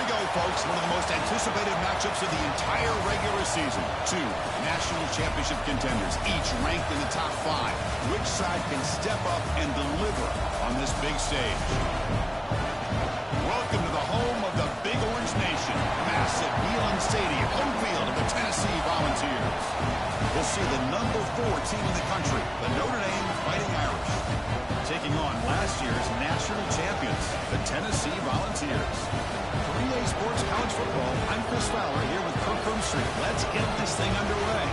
go, folks. One of the most anticipated matchups of the entire regular season. Two national championship contenders, each ranked in the top 5. Which side can step up and deliver on this big stage? Welcome to the home of the Big Orange Nation. Massive Neyland Stadium, home field of the Tennessee Volunteers. We'll see the number 4 team in the country, the Notre Dame Fighting Irish, taking on last year's national champions, the Tennessee Volunteers. For Relay Sports College Football, I'm Chris Fowler here with Kirk Street. Let's get this thing underway.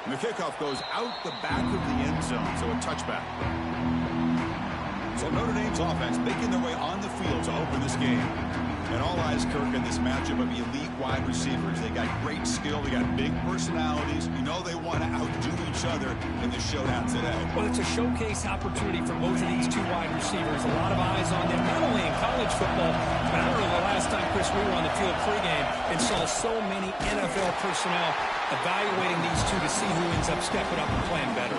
And the kickoff goes out the back of the end zone, so a touchback. So Notre Dame's offense making their way on the field to open this game. And all eyes, Kirk, in this matchup of elite wide receivers. They got great skill. They got big personalities. You know they want to outdo each other in the showdown today. Well, it's a showcase opportunity for both of these two wide receivers. A lot of eyes on them, not only in college football, but I remember the last time, Chris, we were on the field pregame and saw so many NFL personnel evaluating these two to see who ends up stepping up and playing better.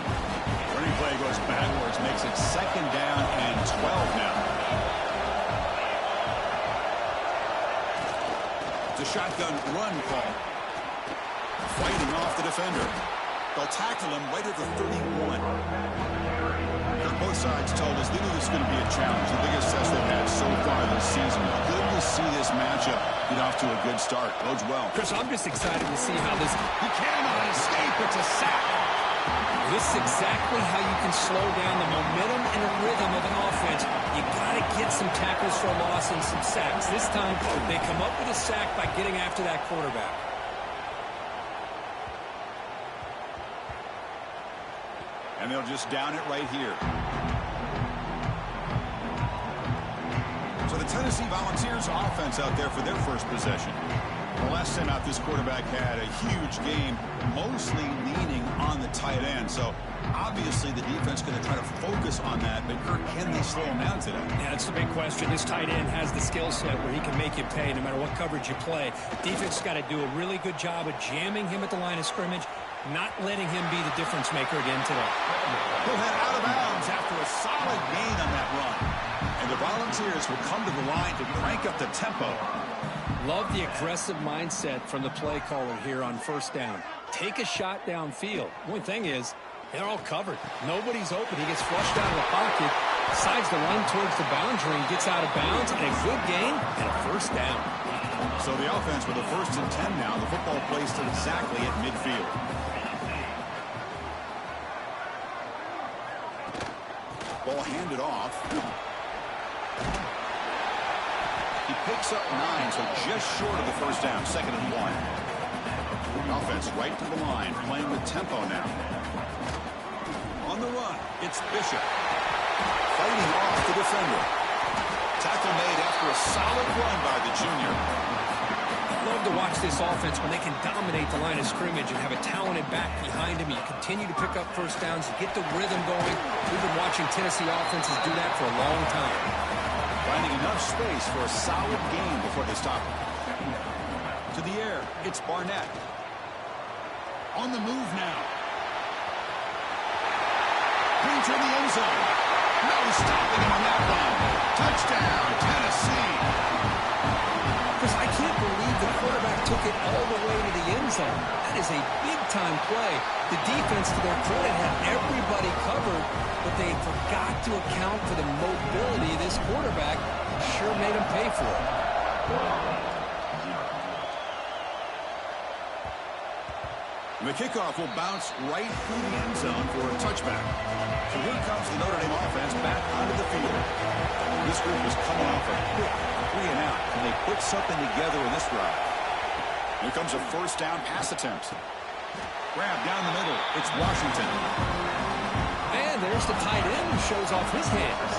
Running play goes backwards, makes it 2nd down and 12 now. The shotgun run call. Fighting off the defender. They'll tackle him right at the 31. Both sides told us they knew this was going to be a challenge, the biggest test they've had so far this season. Good to see this matchup get off to a good start. Bodes well. Chris, I'm just excited to see how this... He cannot escape. It's a sack. This is exactly how you can slow down the momentum and the rhythm of an offense. You got to get some tackles for a loss and some sacks. This time, they come up with a sack by getting after that quarterback. And they'll just down it right here. So the Tennessee Volunteers offense out there for their first possession. The last time out, this quarterback had a huge game, mostly leaning on the tight end. So obviously the defense going to try to focus on that. But Kirk, can they slow him down today? Yeah, that's the big question. This tight end has the skill set where he can make you pay no matter what coverage you play. Defense has got to do a really good job of jamming him at the line of scrimmage, not letting him be the difference maker again today. He'll head out of bounds after a solid gain on that run. And the Volunteers will come to the line to crank up the tempo. Love the aggressive mindset from the play caller here on 1st down. Take a shot downfield. One thing is, they're all covered. Nobody's open. He gets flushed out of the pocket, decides to run towards the boundary, and gets out of bounds, and a good gain and a 1st down. So the offense with a 1st and 10 now. The football placed exactly at midfield. Ball handed off. He picks up 9, so just short of the 1st down, 2nd and 1. Offense right to the line, playing with tempo now. On the run, it's Bishop. Fighting off the defender. Tackle made after a solid run by the junior. Love to watch this offense when they can dominate the line of scrimmage and have a talented back behind him. You continue to pick up 1st downs, you get the rhythm going. We've been watching Tennessee offenses do that for a long time. Finding enough space for a solid gain before they stop him. To the air, it's Barnett. On the move now. Into the end zone. No stopping him on that run. Touchdown, Tennessee. Chris, I can't believe the quarterback took it all the way to the end zone. That is a big-time play. The defense, to their credit, had everybody covered, but they forgot to account for the mobility of this quarterback. Sure made him pay for it. And the kickoff will bounce right through the end zone for a touchback. So here comes the Notre Dame offense back onto the field. This group is coming off a quick 3-and-out. Can they put something together in this drive? Here comes a 1st down pass attempt. Grab down the middle. It's Washington. And there's the tight end who shows off his hands.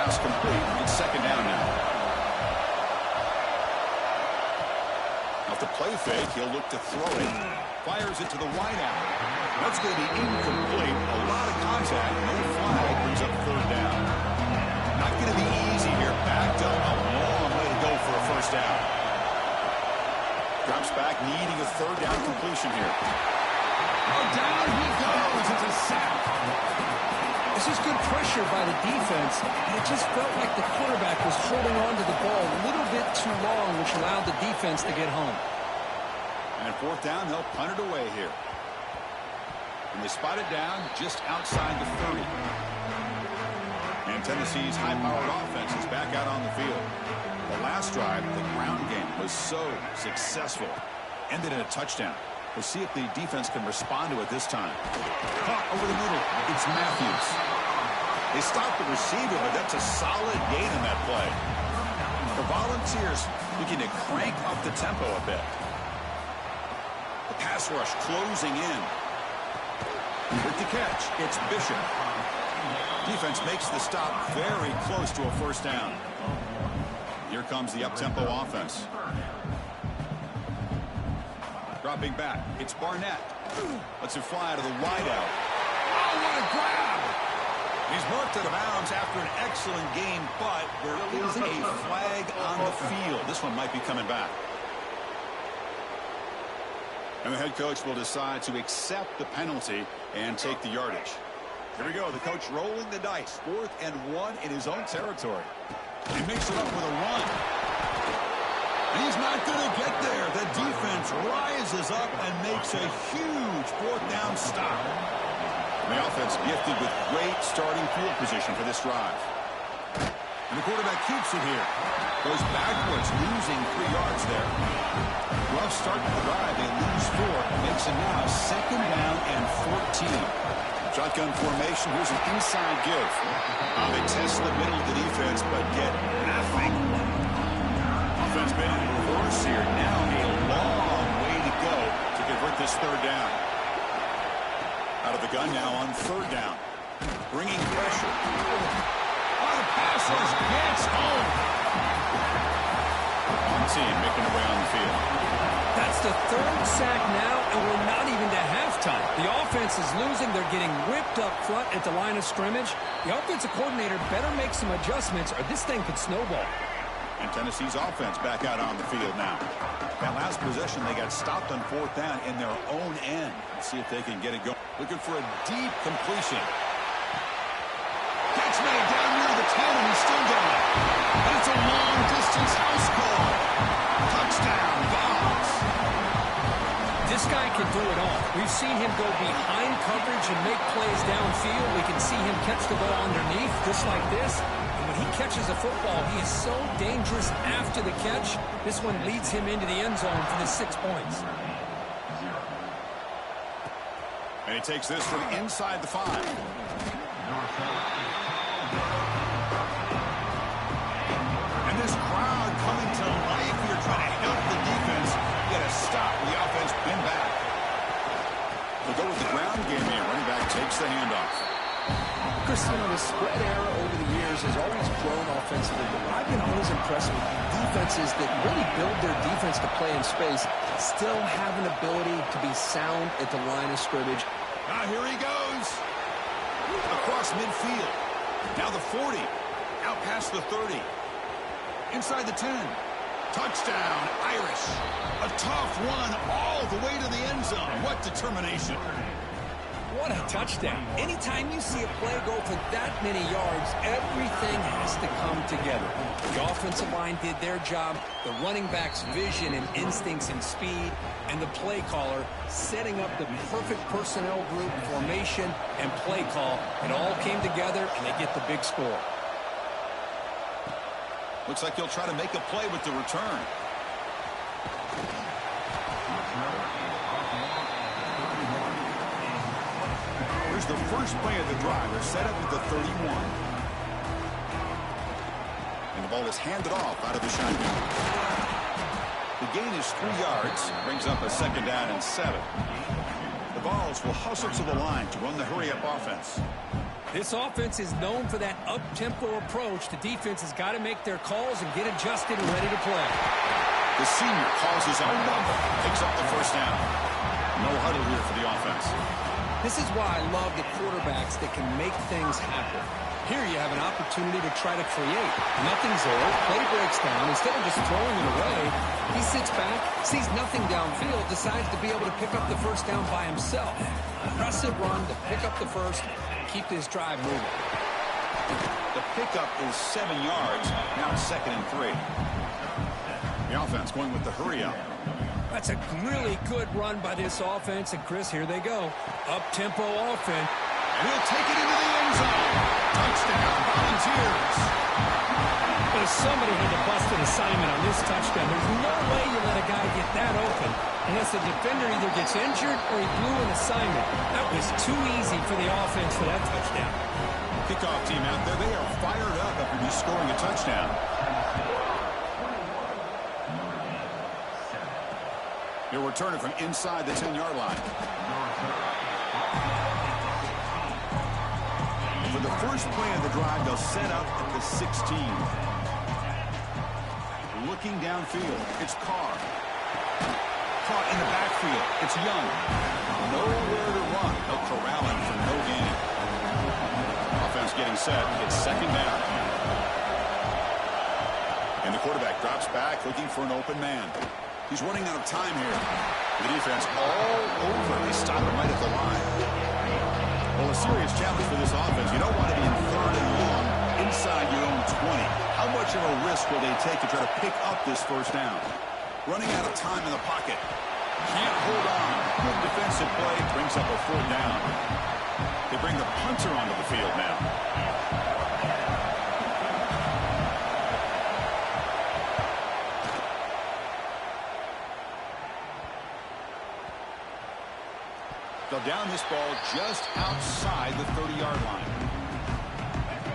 pass complete. It's second down now. Off the play fake, he'll look to throw it. Fires it to the wideout. That's going to be incomplete. A lot of contact. No flag brings up third down. Not going to be easy here. Backed up a long way to go for a first down. Drops back, needing a third down completion here. Oh, down he goes. It's a sack. This is good pressure by the defense, and it just felt like the quarterback was holding on to the ball a little bit too long, which allowed the defense to get home. And at fourth down, they'll punt it away here. And they spot it down just outside the 30. And Tennessee's high-powered offense is back out on the field. The last drive, the ground game, was so successful. Ended in a touchdown. We'll see if the defense can respond to it this time. Caught over the middle. It's Matthews. They stopped the receiver, but that's a solid gain in that play. The Volunteers looking to crank up the tempo a bit. The pass rush closing in. With the catch, it's Bishop. Defense makes the stop very close to a first down. Here comes the up-tempo offense. Dropping back, it's Barnett. Lets it fly out of the wideout. Oh, what a grab! He's marked out of bounds after an excellent game, but there is a flag on the field. This one might be coming back. And the head coach will decide to accept the penalty and take the yardage. Here we go, the coach rolling the dice. 4th and 1 in his own territory. He makes it up with a run. He's not going to get there. The defense rises up and makes a huge 4th down stop. And the offense gifted with great starting field position for this drive. And the quarterback keeps it here. Goes backwards, losing 3 yards there. Rough start to the drive. They lose 4. Makes it now 2nd down and 14. Shotgun formation. Here's an inside give. They test the middle of the defense, but get nothing. Offense been in reverse here. Now a long way to go to convert this 3rd down. Out of the gun now on 3rd down. Bringing pressure. Oh, the pass rush gets home. One team making their way on the field. That's the 3rd sack now, and we're not even to halftime. The offense is losing. They're getting whipped up front at the line of scrimmage. The offensive coordinator better make some adjustments, or this thing could snowball. And Tennessee's offense back out on the field now. That last possession, they got stopped on 4th down in their own end. Let's see if they can get it going. Looking for a deep completion. Catch made down near the 10, and he's still going. And it's a long-distance house call. Touchdown, Vols. This guy can do it all. We've seen him go behind coverage and make plays downfield. We can see him catch the ball underneath, just like this. When he catches a football, he is so dangerous after the catch. This one leads him into the end zone for the 6 points. And he takes this from inside the 5. And this crowd coming to life here, trying to help the defense get a stop. The offense been back. They'll go with the ground game here. Running back takes the handoff. Chris, the spread era over the years has always grown offensively, but I've been always impressed with defenses that really build their defense to play in space, still have an ability to be sound at the line of scrimmage. Now here he goes. Across midfield. Now the 40. Out past the 30. Inside the 10. Touchdown, Irish. A tough one all the way to the end zone. What determination. What a touchdown. Anytime you see a play go for that many yards, everything has to come together. The offensive line did their job, the running back's vision and instincts and speed, and the play caller setting up the perfect personnel group, formation, and play call. It all came together, and they get the big score. Looks like he'll try to make a play with the return. Here's the first play of the drive. They're set up at the 31. And the ball is handed off out of the shotgun. The gain is 3 yards. Brings up a 2nd down and 7. The Vols will hustle to the line to run the hurry-up offense. This offense is known for that up-tempo approach. The defense has got to make their calls and get adjusted and ready to play. The senior calls his own number, picks up the first down. No huddle here for the offense. This is why I love the quarterbacks that can make things happen. Here you have an opportunity to try to create. Nothing's there. Play breaks down. Instead of just throwing it away, he sits back, sees nothing downfield, decides to be able to pick up the first down by himself. Impressive run to pick up the first, keep this drive moving. The pickup is 7 yards. Now it's 2nd and 3. The offense going with the hurry up. That's a really good run by this offense. And, Chris, here they go. Up-tempo offense. And he'll take it into the end zone. Touchdown, Volunteers. But if somebody had to bust an assignment on this touchdown, there's no way you let a guy get that open unless the defender either gets injured or he blew an assignment. That was too easy for the offense for that touchdown. Kickoff team out there, they are fired up after just scoring a touchdown. He'll return it from inside the 10-yard line. For the first play of the drive, they'll set up at the 16. Looking downfield, it's Carr. Caught in the backfield, it's Young. Nowhere to run. They'll corral him for no gain. Offense getting set. It's 2nd down. And the quarterback drops back, looking for an open man. He's running out of time here. The defense all over. They stop him right at the line. Well, a serious challenge for this offense. You don't want to be in 3rd and long inside your own 20. How much of a risk will they take to try to pick up this first down? Running out of time in the pocket. Can't hold on. Good defensive play. Brings up a 4th down. They bring the punter onto the field now. They'll down this ball just outside the 30-yard line.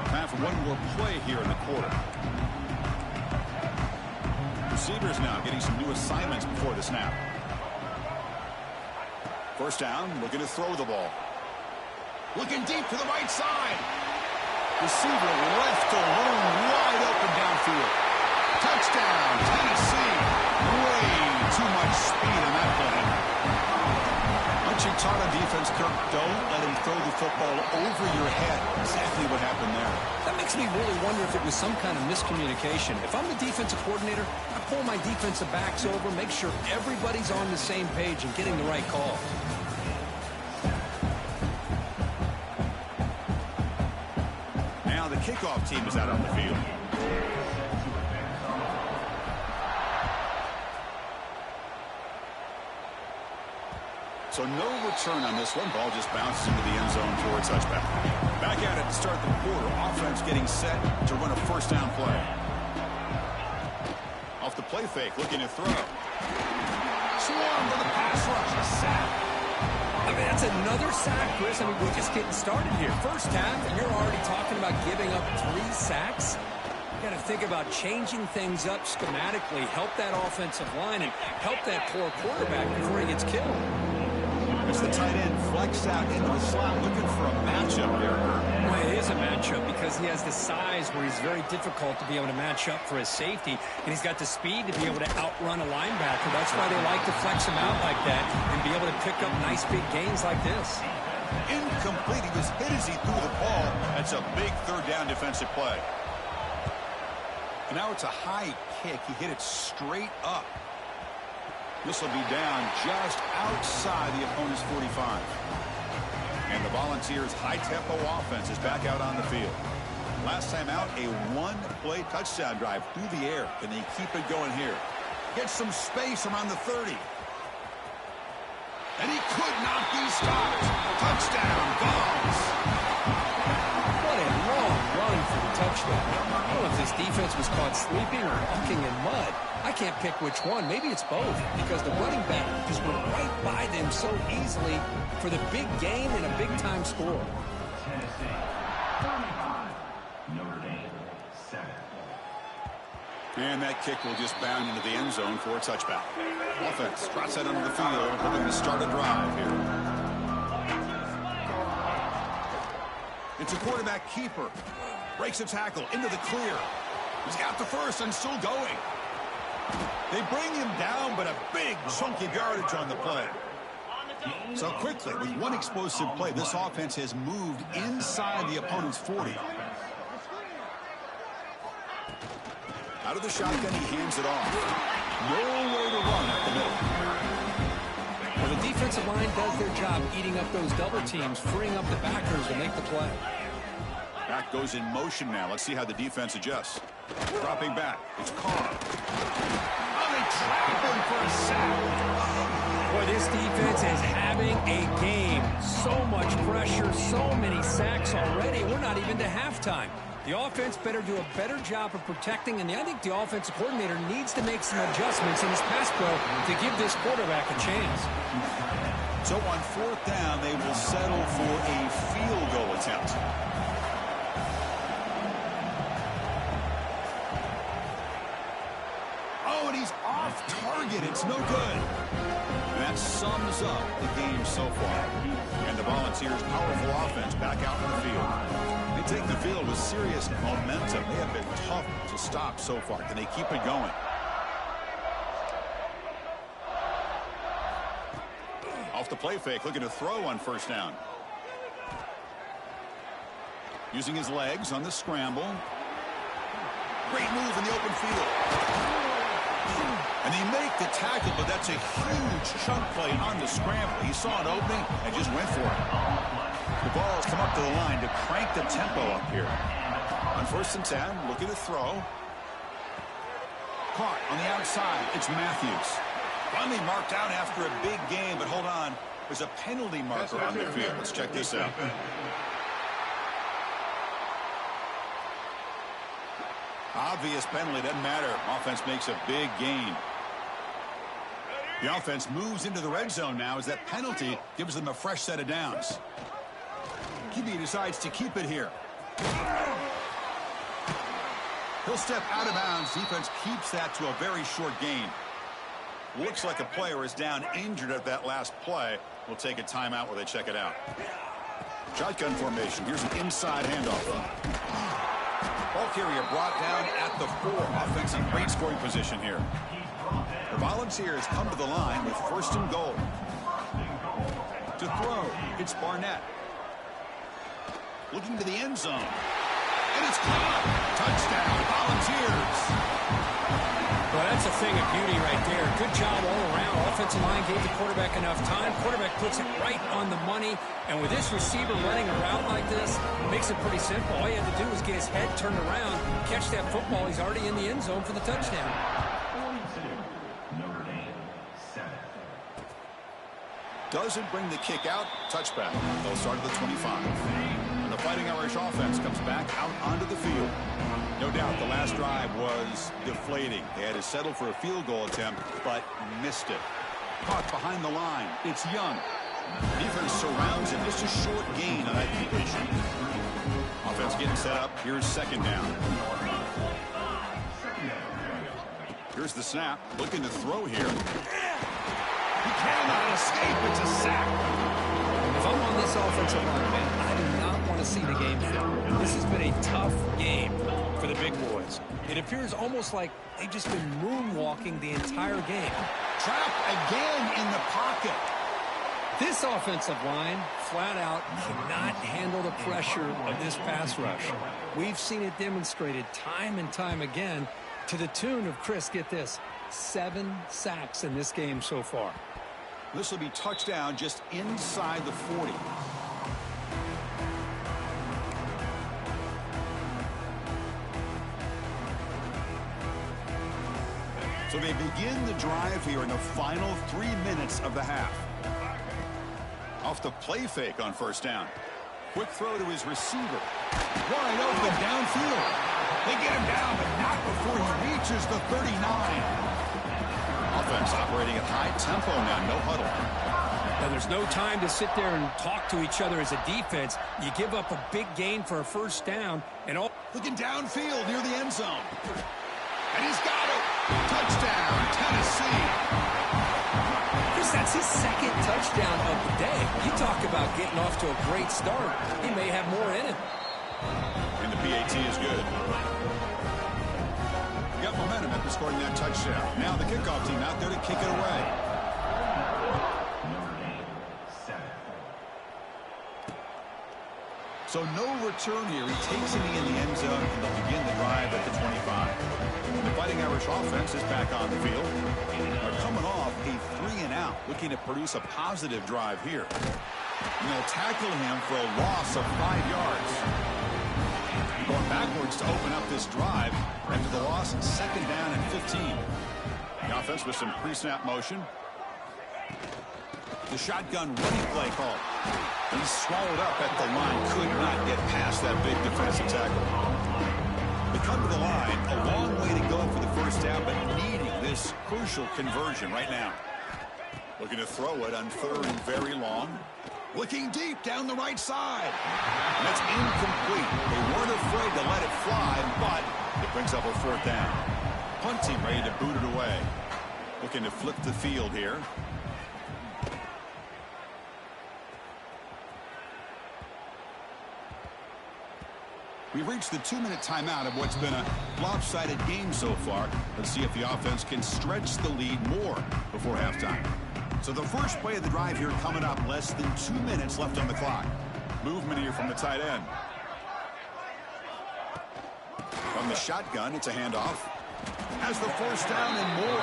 Time for one more play here in the quarter. Receivers now getting some new assignments before the snap. First down, looking to throw the ball. Looking deep to the right side. Receiver left alone, wide open downfield. Touchdown, Tennessee. Way too much speed in that play. Aren't you taught on defense, Kirk? Don't let him throw the football over your head. Exactly what happened there. That makes me really wonder if it was some kind of miscommunication. If I'm the defensive coordinator, I pull my defensive backs over, make sure everybody's on the same page and getting the right call. Now the kickoff team is out on the field. So no return on this one. Ball just bounces into the end zone for a touchback. Back at it to start the quarter. Offense getting set to run a first down play. Off the play fake, looking to throw. Swarm for the pass rush. A sack. I mean, that's another sack, Chris. I mean, we're just getting started here. First half, and you're already talking about giving up 3 sacks. You got to think about changing things up schematically, help that offensive line, and help that poor quarterback before he gets killed. As the tight end flexed out into the slot, looking for a matchup there. Well, it is a matchup because he has the size where he's very difficult to be able to match up for his safety, and he's got the speed to be able to outrun a linebacker. That's why they like to flex him out like that and be able to pick up nice big gains like this. Incomplete. He was hit as he threw the ball. That's a big 3rd down defensive play. And now it's a high kick. He hit it straight up. This will be down just outside the opponent's 45. And the Volunteers' high-tempo offense is back out on the field. Last time out, a 1-play touchdown drive through the air. Can they keep it going here? Get some space around the 30. And he could not be stopped. Touchdown, Vols. What a long run for the touchdown. I don't know if this defense was caught sleeping or walking in mud. I can't pick which one. Maybe it's both, because the running back just went right by them so easily for the big gain and a big-time score. And that kick will just bound into the end zone for a touchback. Offense trots that under the field, hoping to start a drive here. It's a quarterback keeper. Breaks a tackle into the clear. He's got the first and still going. They bring him down, but a big chunk of yardage on the play. So quickly, with one explosive play, this offense has moved inside the opponent's 40. Out of the shotgun, he hands it off. Nowhere to run up the middle. Well, the defensive line does their job eating up those double teams, freeing up the backers to make the play. Back goes in motion now. Let's see how the defense adjusts. Dropping back. It's Carr. Oh, they trap him for a sack. Boy, this defense is having a game. So much pressure, so many sacks already. We're not even to halftime. The offense better do a better job of protecting, and I think the offensive coordinator needs to make some adjustments in his pass pro to give this quarterback a chance. So on fourth down, they will settle for a field goal attempt. Oh, and he's off target. It's no good. And that sums up the game so far. And the Volunteers' powerful offense back out in the field. They take the field with serious momentum. They have been tough to stop so far. Can they keep it going? Off the play fake, looking to throw on first down. Using his legs on the scramble. Great move in the open field. And they make the tackle, but that's a huge chunk play on the scramble. He saw an opening and just went for it. The ball has come up to the line to crank the tempo up here. On first and 10, looking to throw. Caught on the outside. It's Matthews. Finally marked out after a big game, but hold on. There's a penalty marker on the field. Let's check this out. Obvious penalty, doesn't matter. Offense makes a big gain. The offense moves into the red zone now as that penalty gives them a fresh set of downs. QB decides to keep it here. He'll step out of bounds. Defense keeps that to a very short gain. Looks like a player is down injured at that last play. We'll take a timeout while they check it out. Shotgun formation. Here's an inside handoff. Ball carrier brought down at the 4. Offense in great scoring position here. The Volunteers come to the line with first and goal. To throw, it's Barnett. Looking to the end zone. And it's caught. Touchdown, Volunteers. Well, that's a thing of beauty right there. Good job all around. Offensive line gave the quarterback enough time. Quarterback puts it right on the money. And with this receiver running a route like this, it makes it pretty simple. All you have to do is get his head turned around, catch that football. He's already in the end zone for the touchdown. Doesn't bring the kick out. Touchback. They'll start at the 25. And the Fighting Irish offense comes back out onto the field. No doubt the last drive was deflating. They had to settle for a field goal attempt, but missed it. Caught behind the line. It's Young. Defense surrounds him. Just a short gain on that completion. Offense getting set up. Here's second down. Here's the snap. Looking to throw here. He cannot escape. It's a sack. If I'm on this offensive line, man, I do not want to see the game film. This has been a tough game for the big boys. It appears almost like they've just been moonwalking the entire game. Trapped again in the pocket. This offensive line, flat out, cannot handle the pressure of this pass rush. We've seen it demonstrated time and time again to the tune of, Chris, get this, 7 sacks in this game so far. This will be touchdown just inside the 40. So they begin the drive here in the final 3 minutes of the half. Off the play fake on first down. Quick throw to his receiver. Wide open downfield. They get him down, but not before he reaches the 39. Offense operating at high tempo now, no huddle. Now, there's no time to sit there and talk to each other as a defense. You give up a big gain for a first down. And all looking downfield near the end zone. And he's got it. Touchdown, Tennessee. Chris, that It's his second touchdown of the day. You talk about getting off to a great start. He may have more in him. And the PAT is good. Got momentum after scoring that touchdown. Now the kickoff team out there to kick it away. So no return here. He takes it in the end zone, and they'll begin the drive at the 25. The Fighting Irish offense is back on the field. They're coming off a 3-and-out, looking to produce a positive drive here. And they'll tackle him for a loss of 5 yards. Going backwards to open up this drive after the loss, 2nd down and 15. The offense with some pre-snap motion. The shotgun running play call. He's swallowed up at the line. Could not get past that big defensive tackle. They come to the line. A long way to go for the first down, but needing this crucial conversion right now. Looking to throw it on 3rd and very long. Looking deep down the right side. And that's incomplete. They weren't afraid to let it fly, but it brings up a 4th down. Punt team ready to boot it away. Looking to flip the field here. We've reached the 2-minute timeout of what's been a lopsided game so far. Let's see if the offense can stretch the lead more before halftime. So the first play of the drive here coming up, less than 2 minutes left on the clock. Movement here from the tight end. From the shotgun, it's a handoff. Has the 1st down and more.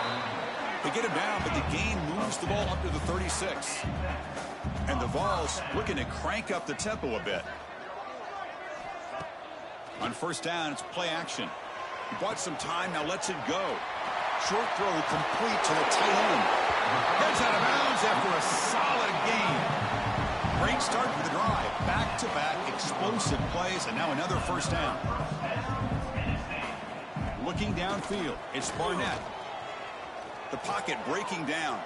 They get him down, but the gain moves the ball up to the 36. And the Vols looking to crank up the tempo a bit. On 1st down, it's play action. He bought some time, now lets it go. Short throw complete to the tight end. Heads out of bounds after a solid gain. Great start to the drive. Back-to-back explosive plays, and now another 1st down. Looking downfield, it's Barnett. The pocket breaking down.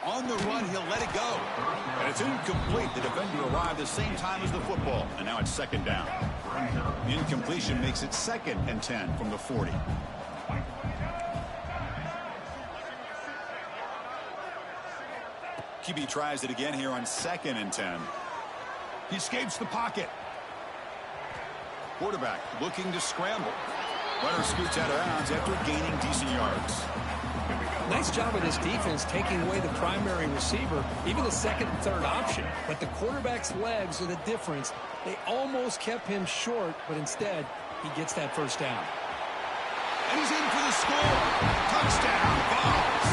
On the run, he'll let it go. And it's incomplete. The defender arrived the same time as the football, and now it's 2nd down. The incompletion makes it 2nd and 10 from the 40. QB tries it again here on 2nd and 10. He escapes the pocket. Quarterback looking to scramble. Runner scoots out of bounds after gaining decent yards. Nice job of this defense taking away the primary receiver, even the 2nd and 3rd option. But the quarterback's legs are the difference. They almost kept him short, but instead, he gets that 1st down. And he's in for the score. Touchdown, Vols.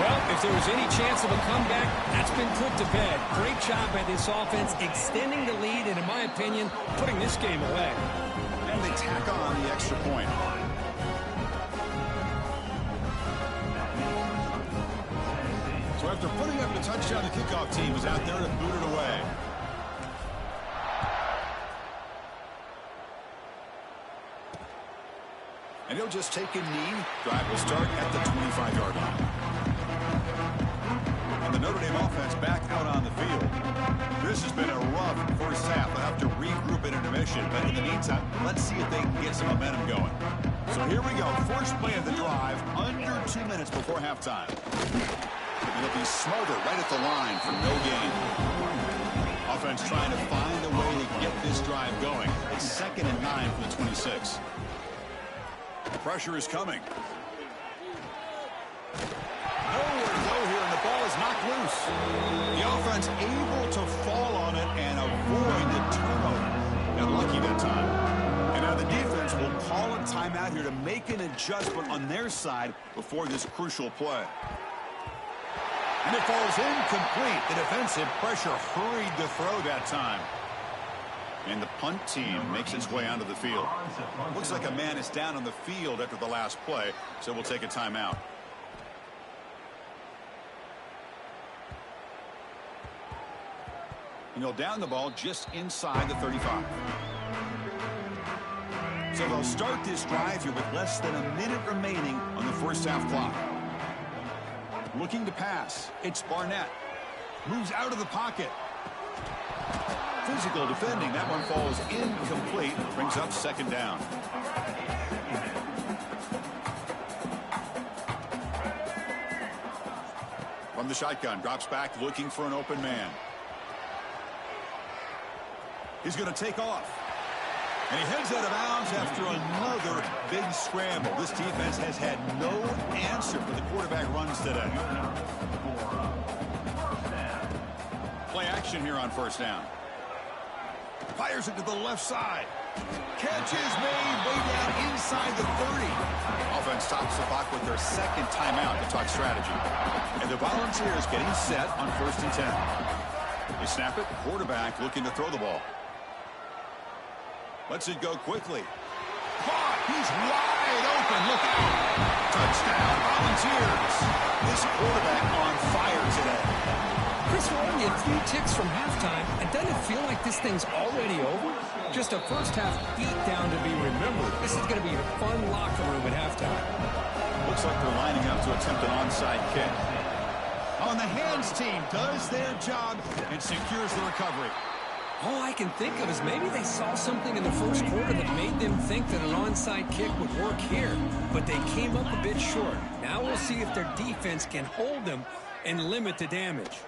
Well, if there was any chance of a comeback, that's been put to bed. Great job by this offense extending the lead and, in my opinion, putting this game away. And they tack on the extra point. So after putting up the touchdown, the kickoff team is out there to boot it away. And he'll just take a knee. Drive will start at the 25-yard line. And the Notre Dame offense back out on the field. This has been a rough first half. They'll have to regroup at intermission. But in the meantime, let's see if they can get some momentum going. So here we go. First play of the drive, under 2 minutes before halftime. It'll be Smoter right at the line for no gain. Offense trying to find a way to get this drive going. It's 2nd and 9 from the 26. The pressure is coming. Nowhere to go here, and the ball is knocked loose. The offense able to fall on it and avoid the turnover. And lucky that time. And now the defense will call a timeout here to make an adjustment on their side before this crucial play. And it falls incomplete. The defensive pressure hurried to throw that time. And the punt team makes its way onto the field. Looks like a man is down on the field after the last play, so we'll take a timeout. And he'll down the ball just inside the 35. So they'll start this drive here with less than a minute remaining on the first half clock. Looking to pass. It's Barnett. Moves out of the pocket. Physical defending. That one falls incomplete. Brings up 2nd down. From the shotgun, drops back looking for an open man. He's going to take off. And he heads out of bounds after another big scramble. This defense has had no answer for the quarterback runs today. Play action here on first down. Fires it to the left side. Catch is made way down inside the 30. Offense stops the clock with their second timeout to talk strategy. And the Volunteers getting set on 1st and 10. They snap it. Quarterback looking to throw the ball. Lets it go quickly. Caught. He's wide open. Look out. Touchdown, Volunteers. This quarterback on fire today. Chris, we're only a few ticks from halftime, and doesn't it feel like this thing's already over? Just a first-half beatdown to be remembered. This is going to be a fun locker room at halftime. Looks like they're lining up to attempt an onside kick. On the hands team does their job and secures the recovery. All I can think of is maybe they saw something in the first quarter that made them think that an onside kick would work here, but they came up a bit short. Now we'll see if their defense can hold them and limit the damage.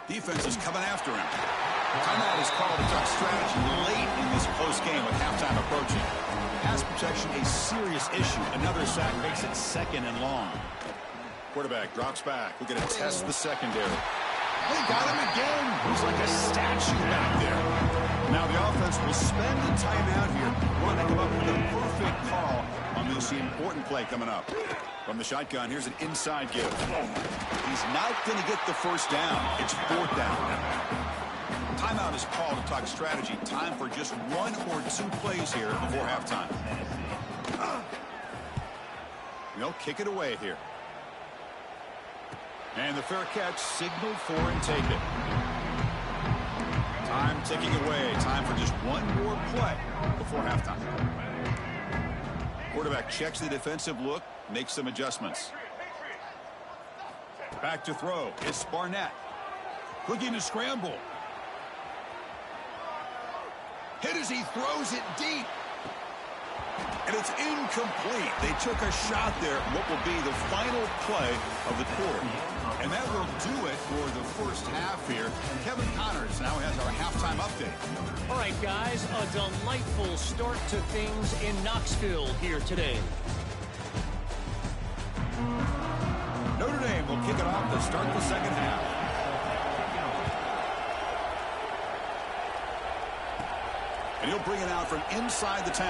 Defense is coming after him. Timeout is called to talk strategy late in this close game with halftime approaching. Pass protection a serious issue. Another sack makes it 2nd and long. Quarterback drops back. We're going to test the secondary. They got him again. He's like a statue back there. Now the offense will spend the timeout here. Want to come up with a perfect call on this important play coming up. From the shotgun, here's an inside give. He's not going to get the first down. It's 4th down. Timeout is called to talk strategy. Time for just 1 or 2 plays here before halftime. They'll kick it away here. And the fair catch signaled for and taken. Time ticking away. Time for just 1 more play before halftime. Quarterback checks the defensive look, makes some adjustments. Back to throw. It's Barnett. Looking to scramble. Hit as he throws it deep. And it's incomplete. They took a shot there, what will be the final play of the quarter. And that will do it for the first half here. Kevin Connors now has our halftime update. All right, guys, a delightful start to things in Knoxville here today. Notre Dame will kick it off to start the second half. And he'll bring it out from inside the 10.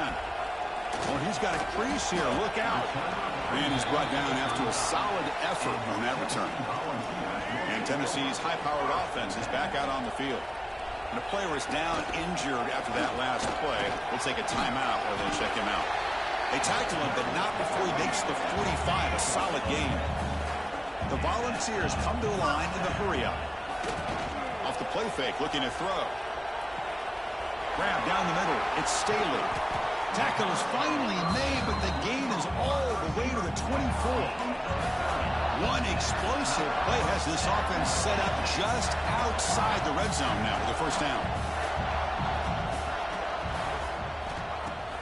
Oh, he's got a crease here. Look out. And he's brought down after a solid effort on that return. And Tennessee's high-powered offense is back out on the field. And a player is down injured after that last play. We'll take a timeout or they'll check him out. They tackle him, but not before he makes the 45. A solid gain. The Volunteers come to the line in the hurry-up. Off the play fake, looking to throw. Grab down the middle. It's Staley. Tackle is finally made, but the gain is all the way to the 24. One explosive play has this offense set up just outside the red zone now for the first down.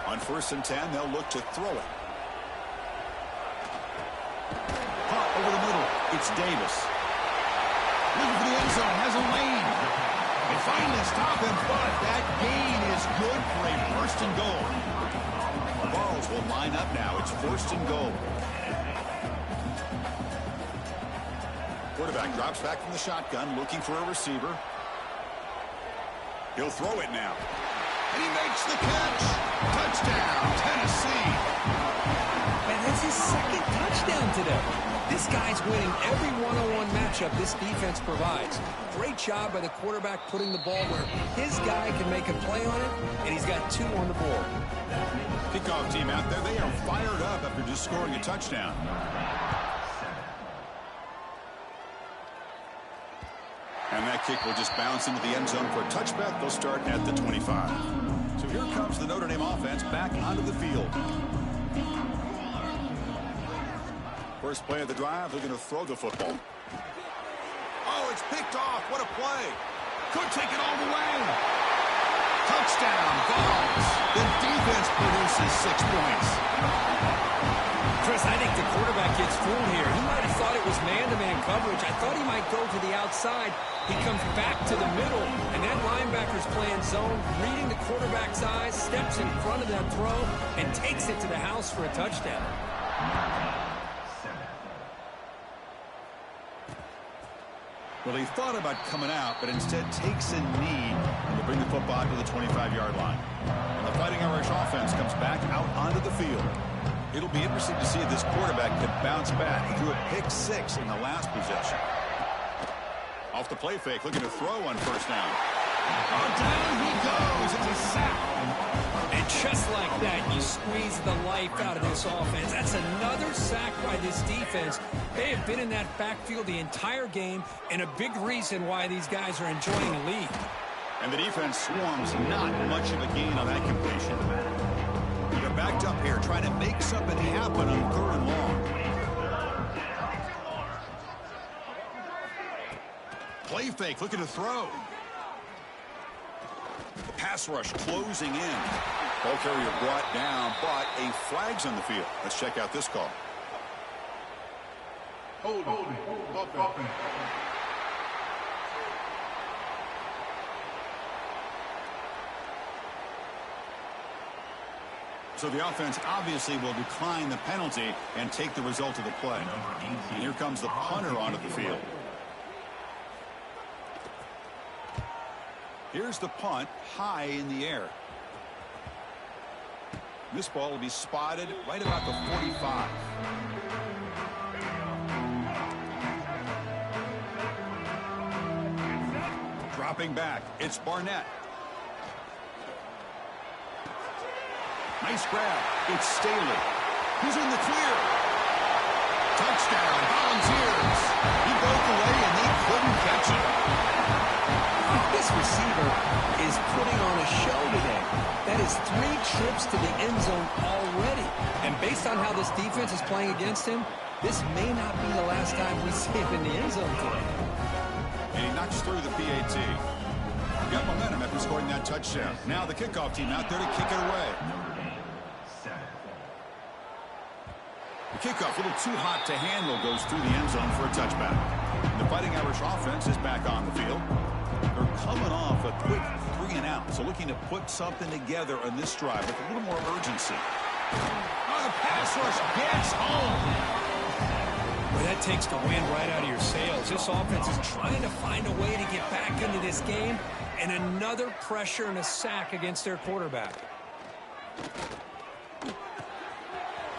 On 1st and 10, they'll look to throw it. Pop over the middle. It's Davis. Looking for the end zone. Has a lane. They finally stop him, but that gain is good for a 1st and goal. The balls will line up now. It's 1st and goal. Quarterback drops back from the shotgun, looking for a receiver. He'll throw it now. And he makes the catch. Touchdown, Tennessee. Man, that's his 2nd touchdown today. This guy's winning every one-on-one matchup this defense provides. Great job by the quarterback putting the ball where his guy can make a play on it, and he's got 2 on the board. Kickoff team out there, they are fired up after just scoring a touchdown. And that kick will just bounce into the end zone for a touchback. They'll start at the 25. So here comes the Notre Dame offense back onto the field. First play of the drive, they're going to throw the football. Oh, it's picked off. What a play. Could take it all the way. Touchdown, Vols. The defense produces 6 points. Chris, I think the quarterback gets fooled here. He might have thought it was man-to-man coverage. I thought he might go to the outside. He comes back to the middle, and that linebacker's playing zone, reading the quarterback's eyes, steps in front of that throw, and takes it to the house for a touchdown. Well, he thought about coming out, but instead takes a knee to bring the football to the 25-yard line. And the Fighting Irish offense comes back out onto the field. It'll be interesting to see if this quarterback can bounce back. He threw a pick-6 in the last possession. Off the play fake, looking to throw on first down. Oh, down he goes. It's a sack. And just like that, you squeeze the life out of this offense. That's another sack by this defense. They have been in that backfield the entire game, and a big reason why these guys are enjoying a lead. And the defense swarms not much of a gain on that completion. They're backed up here trying to make something happen on 3rd and long. Play fake, looking to throw. The pass rush closing in. Ball carrier brought down, but a flag's on the field. Let's check out this call. Hold. So the offense obviously will decline the penalty and take the result of the play. And here comes the punter onto the field. Here's the punt, high in the air. This ball will be spotted right about the 45. Dropping back, it's Barnett. Nice grab. It's Staley. He's in the clear. Touchdown, Volunteers. He broke away and they couldn't catch him. This receiver is putting on a show today. That is 3 trips to the end zone already. And based on how this defense is playing against him, this may not be the last time we see him in the end zone today. And he knocks through the PAT. Got momentum after scoring that touchdown. Now the kickoff team out there to kick it away. The kickoff, a little too hot to handle, goes through the end zone for a touchback. The Fighting Irish offense is back on the field. They're coming off a quick 3 and out, so looking to put something together on this drive with a little more urgency. Oh, the pass rush gets home. Well, that takes the wind right out of your sails. This offense is trying to find a way to get back into this game, and another pressure and a sack against their quarterback.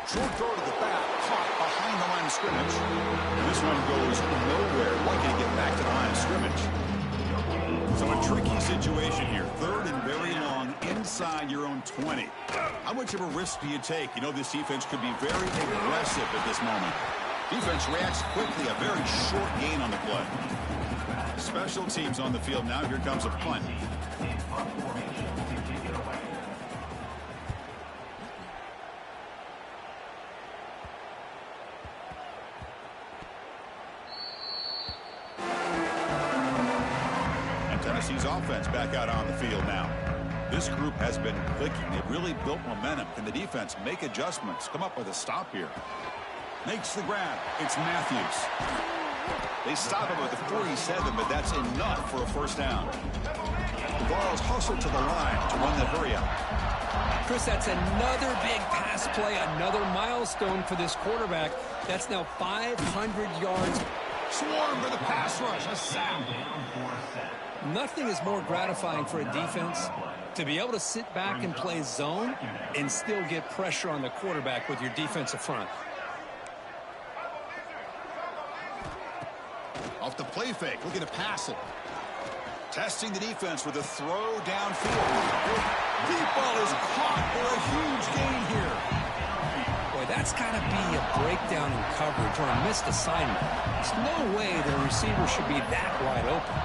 Short throw to the back, caught behind the line of scrimmage. And this one goes nowhere, lucky to get back to the line of scrimmage. So a tricky situation here. 3rd and very long inside your own 20. How much of a risk do you take? You know this defense could be very aggressive at this moment. Defense reacts quickly, a very short gain on the play. Special teams on the field now. Here comes a punt. Tennessee's offense back out on the field now. This group has been clicking. They've really built momentum. Can the defense make adjustments? Come up with a stop here. Makes the grab. It's Matthews. They stop him at the 47, but that's enough for a first down. The ball's hustled to the line to run that hurry out. Chris, that's another big pass play, another milestone for this quarterback. That's now 500 yards. Swarm for the pass rush. A sack. Nothing is more gratifying for a defense to be able to sit back and play zone and still get pressure on the quarterback with your defensive front. Off the play fake, looking to pass it. Testing the defense with a throw downfield. Deep ball is caught for a huge gain here. Boy, that's got to be a breakdown in coverage or a missed assignment. There's no way the receiver should be that wide open.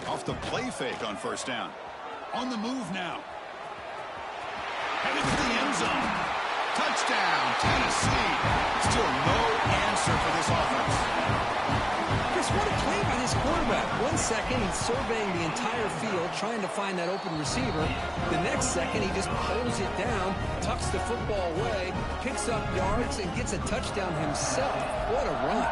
Off the play fake on first down. On the move now. Headed to the end zone. Touchdown, Tennessee. Still no answer for this offense. Chris, what a play by this quarterback. 1 second, he He's surveying the entire field, trying to find that open receiver. The next second, he just pulls it down, tucks the football away, picks up yards, and gets a touchdown himself. What a run.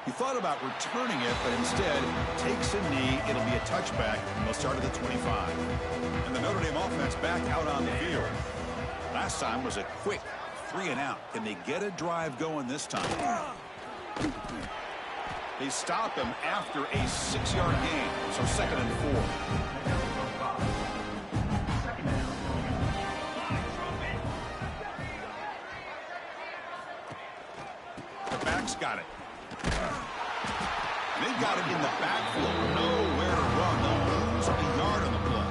He thought about returning it, but instead takes a knee. It'll be a touchback, and they'll start at the 25. And the Notre Dame offense back out on the field. Last time was a quick 3-and-out. Can they get a drive going this time? They stop him after a 6-yard gain, so 2nd and 4. The back's got it. They've got it in the backfield. Nowhere to run. They'll lose a yard on the play.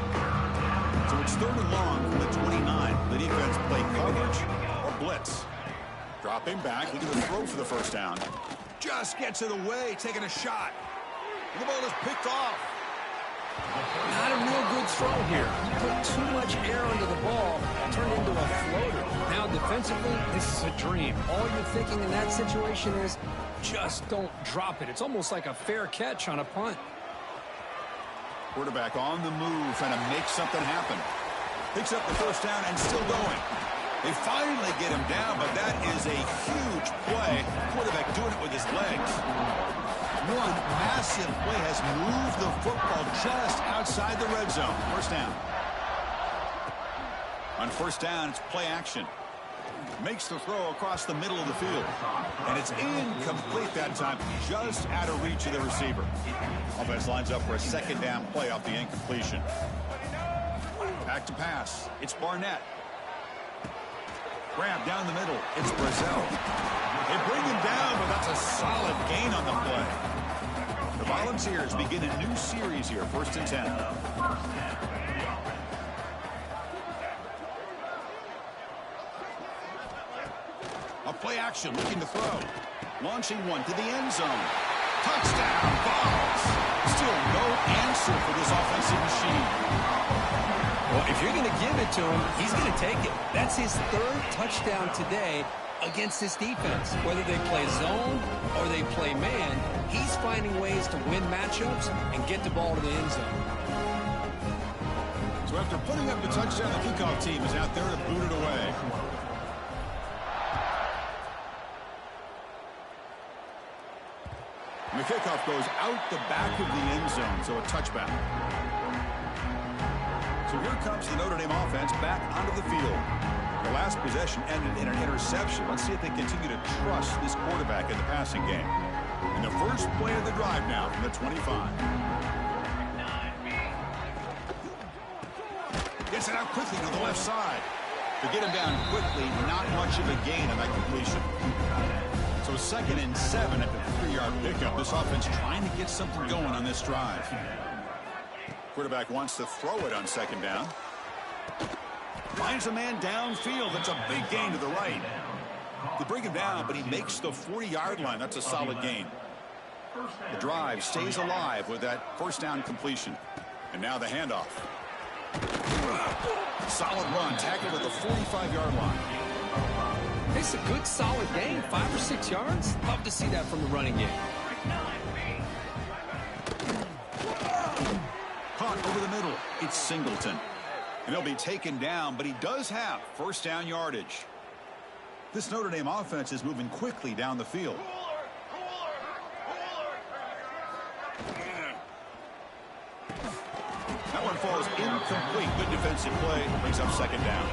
So it's 3rd and long from the 29. The defense play coverage or blitz. Dropping back, looking to throw for the first down. Just gets it away, taking a shot. And the ball is picked off. Not a real good throw here. He put too much air under the ball, turned into a floater. Now defensively, this is a dream. All you're thinking in that situation is, just don't drop it. It's almost like a fair catch on a punt. Quarterback on the move, trying to make something happen. Picks up the first down and still going. They finally get him down, but that is a huge play. Quarterback doing it with his legs. One massive play has moved the football just outside the red zone. First down. On first down, it's play action. Makes the throw across the middle of the field. And it's incomplete that time, just out of reach of the receiver. Offense lines up for a 2nd down play off the incompletion. Back to pass. It's Barnett. Grab down the middle. It's Brazil. They bring him down, but that's a solid gain on the play. The Volunteers begin a new series here, 1st and 10. A play action, looking to throw. Launching one to the end zone. Touchdown, balls. Still no answer for this offensive machine. Well, if you're going to give it to him, he's going to take it. That's his 3rd touchdown today against this defense. Whether they play zone or they play man, he's finding ways to win matchups and get the ball to the end zone. So after putting up the touchdown, the kickoff team is out there to boot it away. And the kickoff goes out the back of the end zone, so a touchback. So here comes the Notre Dame offense back onto the field. The last possession ended in an interception. Let's see if they continue to trust this quarterback in the passing game. And the first play of the drive now from the 25. Gets it out quickly to the left side. To get him down quickly, not much of a gain on that completion. So 2nd and 7 at the 3-yard pickup. This offense trying to get something going on this drive. Quarterback wants to throw it on 2nd down. Finds a man downfield. That's a big gain to the right. They bring him down, but he makes the 40-yard line. That's a solid gain. The drive stays alive with that first down completion. And now the handoff. Solid run, tackled at the 45-yard line. It's a good, solid gain, 5 or 6 yards. Love to see that from the running game. Caught over the middle. It's Singleton. And he'll be taken down, but he does have first down yardage. This Notre Dame offense is moving quickly down the field. That one falls incomplete. Good defensive play. Brings up 2nd down.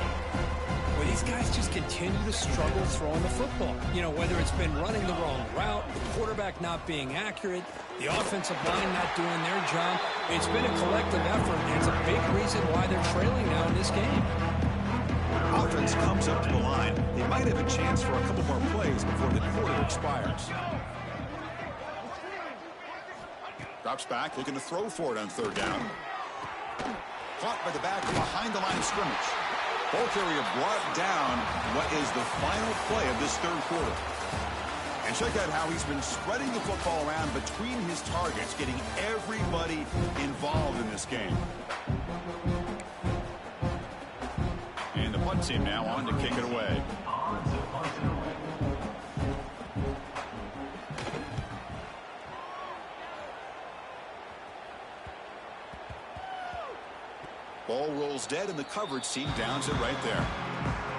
Well, these guys just continue to struggle throwing the football. You know, whether it's been running the wrong route, the quarterback not being accurate, the offensive line not doing their job. It's been a collective effort, and it's a big reason why they're trailing now in this game. Offense comes up to the line. They might have a chance for a couple more plays before the quarter expires. Drops back, looking to throw for it on 3rd down. Caught by the back behind the line of scrimmage. Ball carrier brought down what is the final play of this 3rd quarter. And check out how he's been spreading the football around between his targets, getting everybody involved in this game. And the punt team now on to kick it away. Ball rolls dead, and the coverage team downs it right there.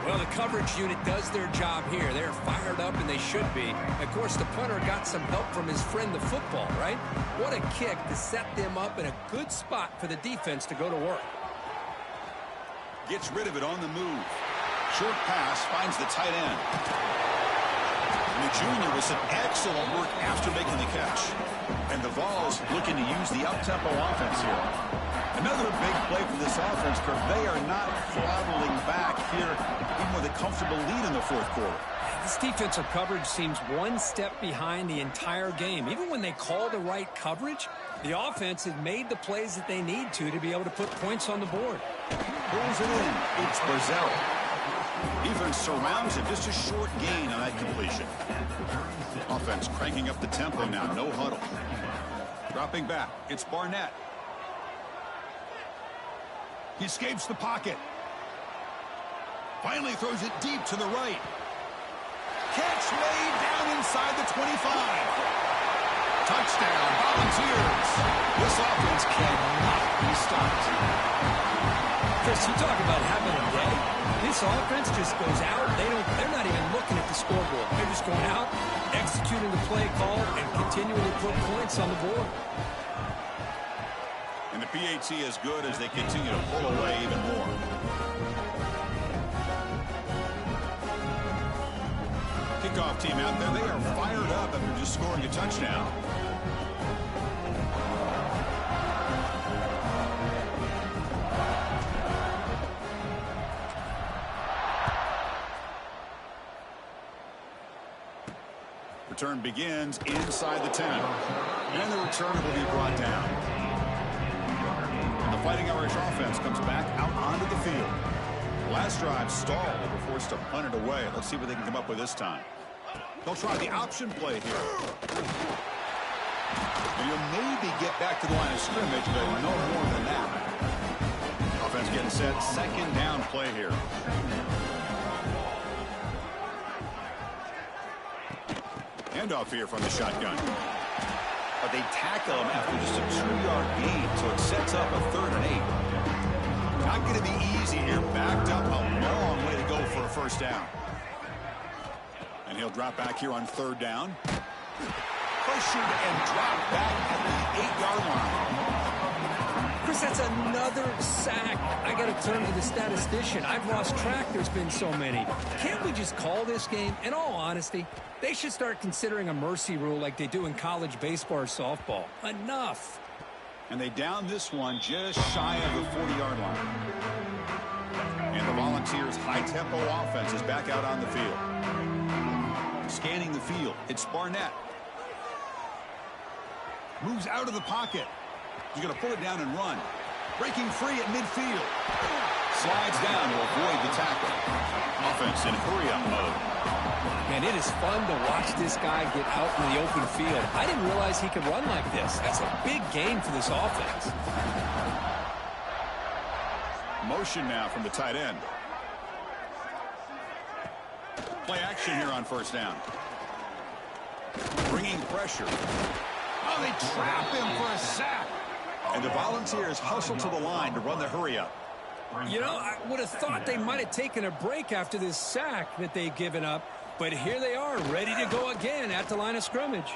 Well, the coverage unit does their job here. They're fired up, and they should be. Of course, the punter got some help from his friend, the football, right? What a kick to set them up in a good spot for the defense to go to work. Gets rid of it on the move. Short pass finds the tight end. And the junior with some excellent work after making the catch. And the Vols looking to use the up-tempo offense here. Another big play for this offense, because they are not throttling back here, even with a comfortable lead in the fourth quarter. This defensive coverage seems one step behind the entire game. Even when they call the right coverage, the offense has made the plays that they need to be able to put points on the board. Pulls it in. It's Brazil. Defense surrounds him. Just a short gain on that completion. Offense cranking up the tempo now. No huddle. Dropping back. It's Barnett. He escapes the pocket. Finally throws it deep to the right. Catch made down inside the 25. Touchdown, Volunteers. This offense cannot be stopped. Chris, you talk about having a day. This offense just goes out. They're not even looking at the scoreboard. They're just going out, executing the play call, and continuing to put points on the board. And the PAT is good as they continue to pull away even more. Kickoff team out there. They are fired up after just scoring a touchdown. Return begins inside the 10. And the return will be brought down. And the Fighting Irish offense comes back out onto the field. Last drive stalled. They were forced to punt it away. Let's see what they can come up with this time. They'll try the option play here. And you'll maybe get back to the line of scrimmage, but no more than that. Offense getting set. Second down play here. Handoff here from the shotgun. But they tackle him after just a 2-yard gain, so it sets up a 3rd and 8. Not going to be easy here. Backed up a long way to go for a first down. And he'll drop back here on 3rd down. Pressured and dropped back at the 8-yard line. Chris, that's another sack. I got to turn to the statistician. I've lost track. There's been so many. Can't we just call this game? In all honesty, they should start considering a mercy rule like they do in college baseball or softball. Enough. And they down this one just shy of the 40-yard line. And the Volunteers' high-tempo offense is back out on the field. Scanning the field, it's Barnett. Moves out of the pocket. He's going to pull it down and run. Breaking free at midfield. Slides down to avoid the tackle. Offense in hurry-up mode. Man, it is fun to watch this guy get out in the open field. I didn't realize he could run like this. That's a big gain for this offense. Motion now from the tight end. Play action here on 1st down. Bringing pressure. Oh, they trap him for a sack. And the Volunteers hustle to the line to run the hurry-up. You know, I would have thought they might have taken a break after this sack that they've given up. But here they are, ready to go again at the line of scrimmage.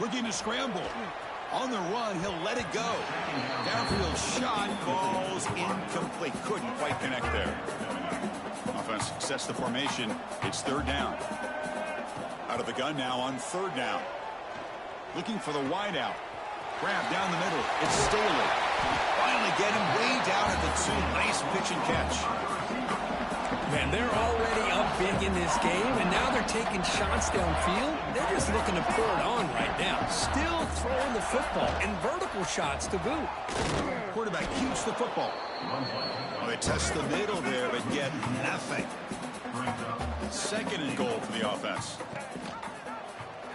Looking to scramble. On the run, he'll let it go. Downfield shot falls incomplete. Couldn't quite connect there. Offense sets the formation. It's 3rd down. Out of the gun now on 3rd down. Looking for the wide out. Grab down the middle. It's Staley. Finally getting way down at the 2. Nice pitch and catch. Man, they're already up big in this game, and now they're taking shots downfield. They're just looking to pour it on right now. Still throwing the football, and vertical shots to boot. Quarterback keeps the football. Well, they test the middle there, but get nothing. 2nd and goal for the offense.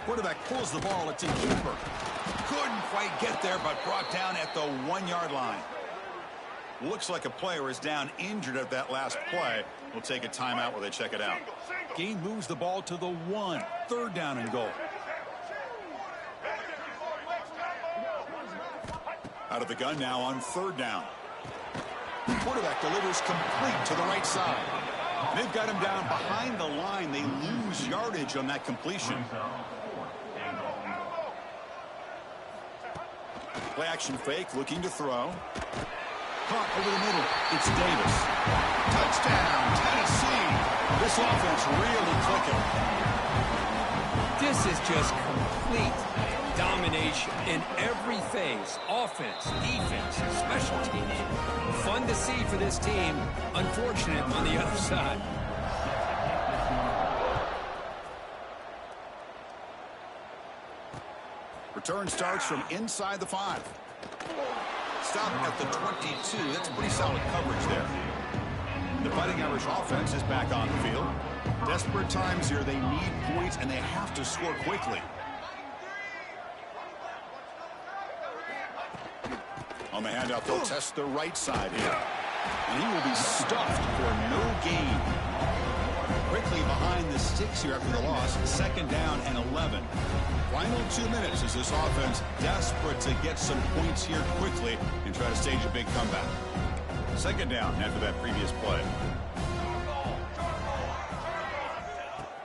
Quarterback pulls the ball. It's a keeper. Couldn't quite get there, but brought down at the 1-yard line. Looks like a player is down injured at that last play. We'll take a timeout while they check it out. Gain moves the ball to the 1. 3rd down and goal. Out of the gun now on 3rd down. The quarterback delivers complete to the right side. And they've got him down behind the line. They lose yardage on that completion. Play action fake, looking to throw. Caught over the middle. It's Davis. Touchdown, Tennessee. This offense really clicking. This is just complete domination in every phase. Offense, defense, special teams. Fun to see for this team. Unfortunate on the other side. Return starts from inside the 5. Stop at the 22. That's pretty solid coverage there. The Fighting Irish offense is back on the field. Desperate times here. They need points, and they have to score quickly. On the handoff, they'll test the right side here. And he will be stuffed for no gain. Quickly behind the sticks here after the loss. 2nd down and 11. Final 2 minutes as this offense desperate to get some points here quickly and try to stage a big comeback. 2nd down after that previous play.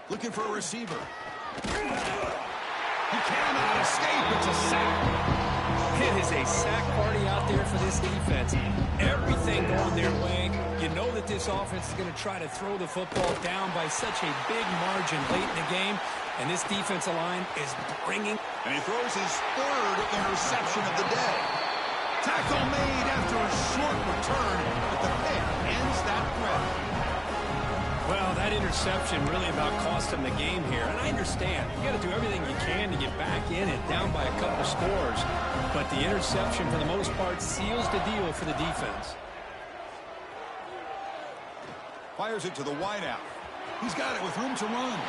Looking for a receiver. He cannot escape. It's a sack. It is a sack party out there for this defense. Everything going their way. You know that this offense is going to try to throw the football down by such a big margin late in the game. And this defensive line is bringing. And he throws his 3rd interception of the day. Tackle made after a short return, but the pick ends that threat. Well, that interception really about cost him the game here. And I understand. You got to do everything you can to get back in it, down by a couple of scores. But the interception, for the most part, seals the deal for the defense. Fires it to the wideout. He's got it with room to run.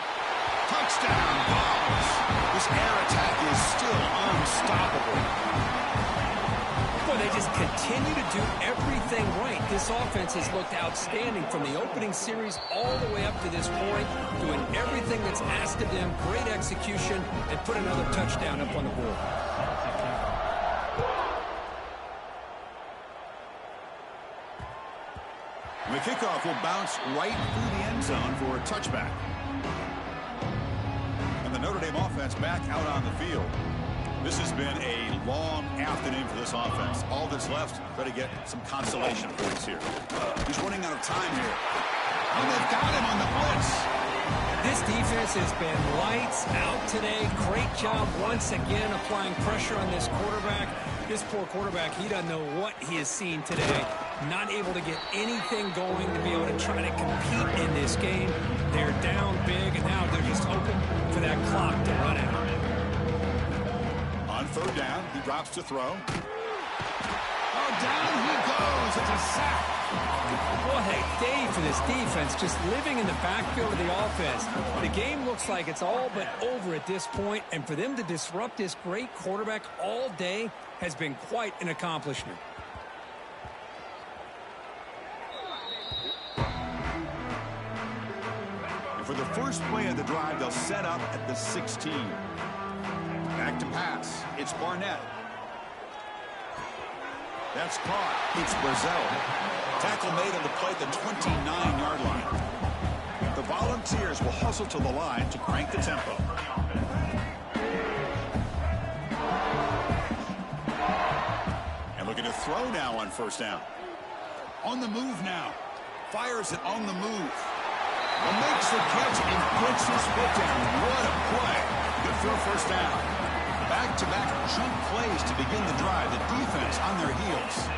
Touchdown, Dogs. This air attack is still unstoppable. Boy, they just continue to do everything right. This offense has looked outstanding from the opening series all the way up to this point, doing everything that's asked of them, great execution, and put another touchdown up on the board. And the kickoff will bounce right through the end zone for a touchback. And the Notre Dame offense back out on the field. This has been a long afternoon for this offense. All that's left, try to get some consolation points here. He's running out of time here. And they've got him on the blitz. This defense has been lights out today. Great job once again applying pressure on this quarterback. This poor quarterback, he doesn't know what he has seen today. Not able to get anything going to be able to try to compete in this game. They're down big, and now they're just hoping for that clock to run out. On 3rd down, he drops to throw. Oh, down he goes. It's a sack. What a day for this defense, just living in the backfield of the offense. The game looks like it's all but over at this point, and for them to disrupt this great quarterback all day has been quite an accomplishment. And for the first play of the drive, they'll set up at the 16. Back to pass. It's Barnett. That's caught. It's Brazell. Tackle made on the play at the 29-yard line. The Volunteers will hustle to the line to crank the tempo. And looking to throw now on 1st down. On the move now. Fires it on the move. And makes the catch and puts his foot down. What a play. Good for a 1st down. Back-to-back chunk plays to begin the drive. The defense on their heels.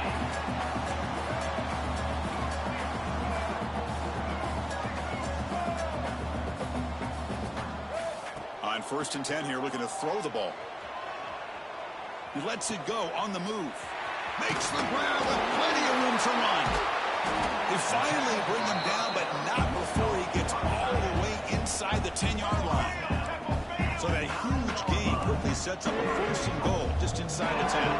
On 1st and 10 here, looking to throw the ball. He lets it go on the move. Makes the grab with plenty of room to run. They finally bring him down, but not before he gets all the way inside the 10-yard line. So that huge gain quickly sets up a 1st and goal just inside the 10.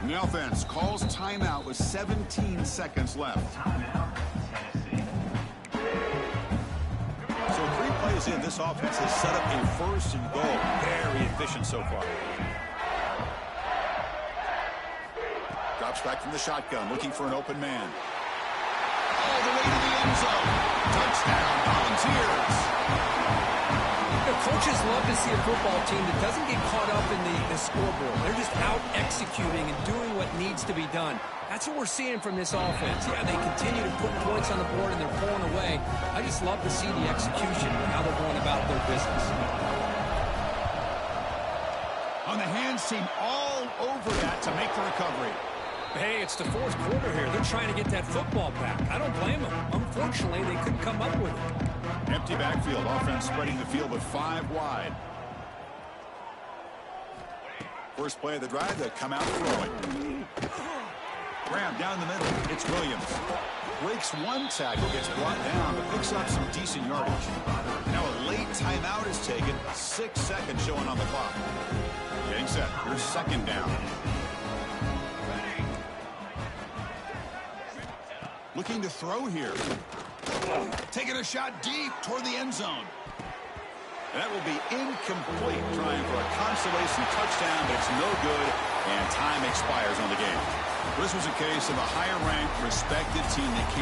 The offense calls timeout with 17 seconds left. plays in, this offense has set up a first and goal. Very efficient so far. Drops back from the shotgun, looking for an open man. All the way to the end zone. Touchdown, Volunteers. The coaches love to see a football team that doesn't get caught up in the scoreboard. They're just out executing and doing what needs to be done. That's what we're seeing from this offense. Yeah, they continue to put points on the board and they're pulling away. I just love to see the execution and how they're going about their business. On the hands team all over that to make the recovery. Hey, it's the fourth quarter here. They're trying to get that football back. I don't blame them. Unfortunately, they couldn't come up with it. Empty backfield. Offense spreading the field with 5 wide. First play of the drive, they come out throwing. Graham down the middle. It's Williams. Breaks one tackle, gets brought down, but picks up some decent yardage. Now a late timeout is taken. 6 seconds showing on the clock. Getting set. Here's second down. Looking to throw here. Taking a shot deep toward the end zone. And that will be incomplete, trying for a consolation touchdown, but it's no good, and time expires on the game. This was a case of a higher-ranked, respected team that came